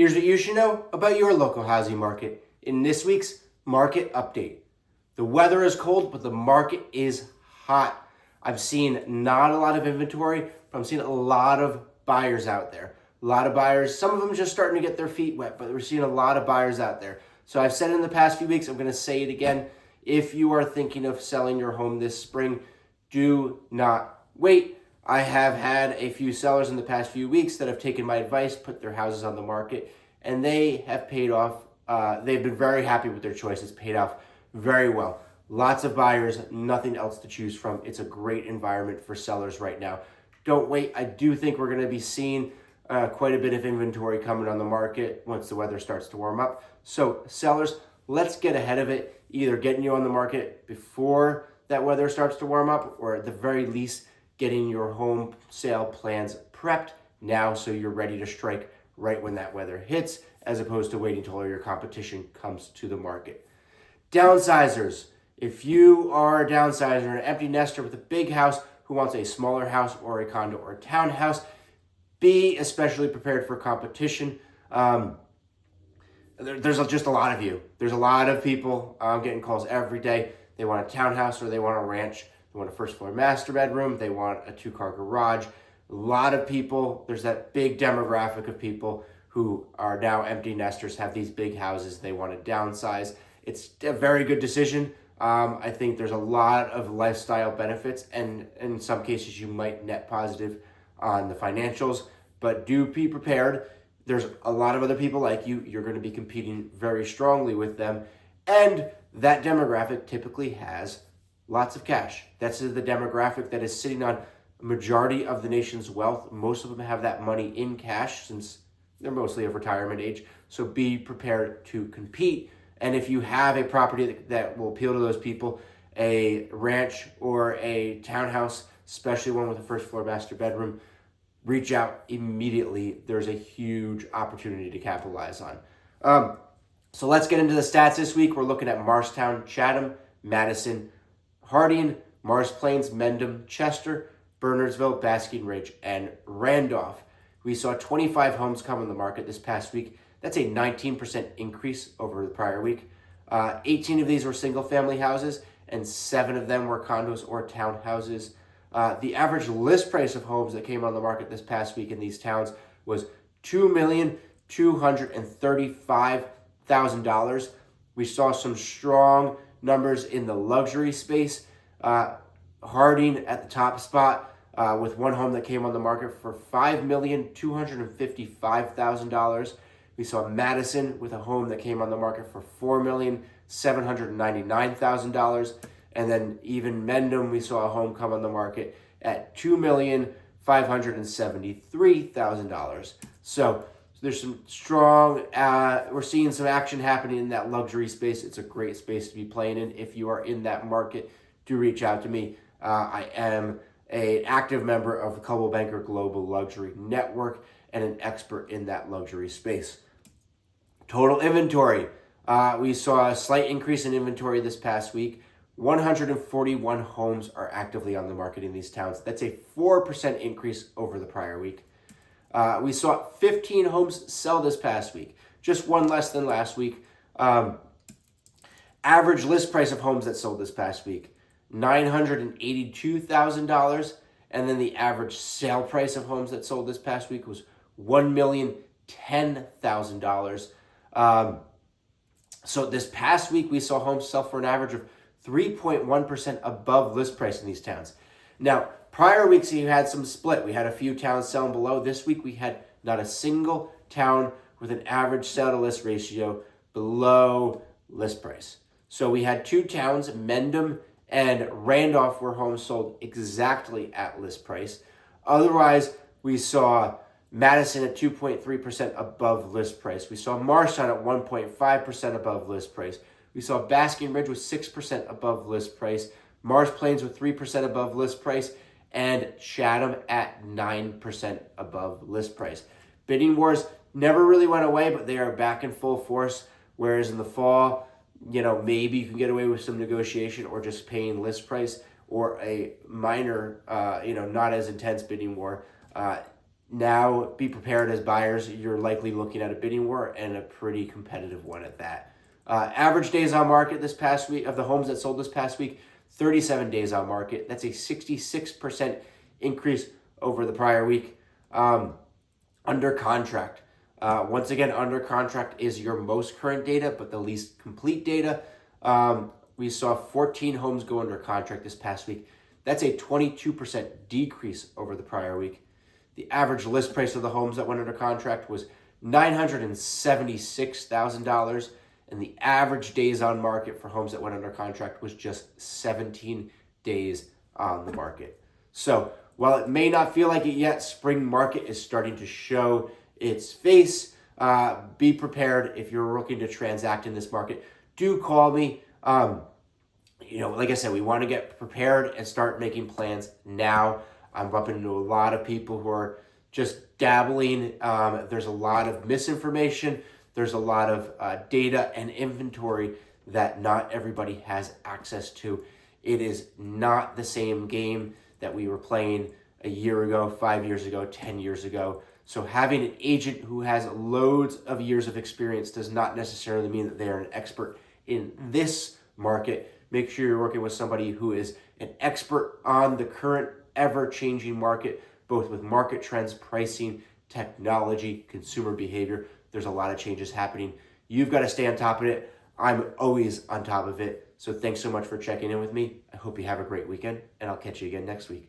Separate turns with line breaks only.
Here's what you should know about your local housing market in this week's market update. The weather is cold, but the market is hot. I'm seeing not a lot of inventory, but I'm seeing a lot of buyers out there. A lot of buyers, some of them just starting to get their feet wet, but we're seeing a lot of buyers out there. So I've said in the past few weeks, I'm going to say it again. If you are thinking of selling your home this spring, do not wait. I have had a few sellers in the past few weeks that have taken my advice, put their houses on the market, and they have paid off. They've been very happy with their choice. It's paid off very well. Lots of buyers, nothing else to choose from. It's a great environment for sellers right now. Don't wait. I do think we're going to be seeing quite a bit of inventory coming on the market once the weather starts to warm up. So sellers, let's get ahead of it, either getting you on the market before that weather starts to warm up, or at the very least, getting your home sale plans prepped now so you're ready to strike right when that weather hits, as opposed to waiting until all your competition comes to the market. Downsizers. If you are a downsizer, an empty nester with a big house who wants a smaller house or a condo or a townhouse, be especially prepared for competition. There's just a lot of you. There's a lot of people getting calls every day. They want a townhouse or they want a ranch. They want a first floor master bedroom. They want a 2-car garage. A lot of people, there's that big demographic of people who are now empty nesters, have these big houses. They want to downsize. It's a very good decision. I think there's a lot of lifestyle benefits, and in some cases you might net positive on the financials, but do be prepared. There's a lot of other people like you. You're going to be competing very strongly with them, and that demographic typically has lots of cash. That's the demographic that is sitting on a majority of the nation's wealth. Most of them have that money in cash since they're mostly of retirement age. So be prepared to compete. And if you have a property that will appeal to those people, a ranch or a townhouse, especially one with a first floor master bedroom, reach out immediately. There's a huge opportunity to capitalize on. So let's get into the stats this week. We're looking at Morristown, Chatham, Madison, Harding, Morris Plains, Mendham, Chester, Bernardsville, Basking Ridge, and Randolph. We saw 25 homes come on the market this past week. That's a 19% increase over the prior week. 18 of these were single-family houses, and 7 of them were condos or townhouses. The average list price of homes that came on the market this past week in these towns was $2,235,000. We saw some strong numbers in the luxury space. Harding at the top spot with one home that came on the market for $5,255,000. We saw Madison with a home that came on the market for $4,799,000. And then even Mendham, we saw a home come on the market at $2,573,000. So there's some strong, we're seeing some action happening in that luxury space. It's a great space to be playing in. If you are in that market, do reach out to me. I am an active member of the Coldwell Banker Global Luxury Network and an expert in that luxury space. Total inventory. We saw a slight increase in inventory this past week. 141 homes are actively on the market in these towns. That's a 4% increase over the prior week. We saw 15 homes sell this past week, just one less than last week. Average list price of homes that sold this past week, $982,000. And then the average sale price of homes that sold this past week was $1,010,000. So this past week, we saw homes sell for an average of 3.1% above list price in these towns. Now, prior weeks, you had some split. We had a few towns selling below. This week, we had not a single town with an average sell to list ratio below list price. So we had 2 towns, Mendham and Randolph, where homes sold exactly at list price. Otherwise, we saw Madison at 2.3% above list price. We saw Morristown at 1.5% above list price. We saw Basking Ridge with 6% above list price. Morris Plains with 3% above list price. And Chatham at 9% above list price. Bidding wars never really went away, but they are back in full force. Whereas in the fall, maybe you can get away with some negotiation or just paying list price or a minor, not as intense bidding war. now be prepared as buyers. You're likely looking at a bidding war, and a pretty competitive one at that. Average days on market this past week of the homes that sold this past week, 37 days on market. That's a 66% increase over the prior week. Under contract. Once again, under contract is your most current data, but the least complete data. We saw 14 homes go under contract this past week. That's a 22% decrease over the prior week. The average list price of the homes that went under contract was $976,000, and the average days on market for homes that went under contract was just 17 days on the market. So while it may not feel like it yet, spring market is starting to show its face. Be prepared if you're looking to transact in this market. Do call me. Like I said, we want to get prepared and start making plans now. I'm bumping into a lot of people who are just dabbling. There's a lot of misinformation. There's a lot of data and inventory that not everybody has access to. It is not the same game that we were playing a year ago, 5 years ago, 10 years ago. So having an agent who has loads of years of experience does not necessarily mean that they are an expert in this market. Make sure you're working with somebody who is an expert on the current ever-changing market, both with market trends, pricing, technology, consumer behavior. There's a lot of changes happening. You've got to stay on top of it. I'm always on top of it. So thanks so much for checking in with me. I hope you have a great weekend, and I'll catch you again next week.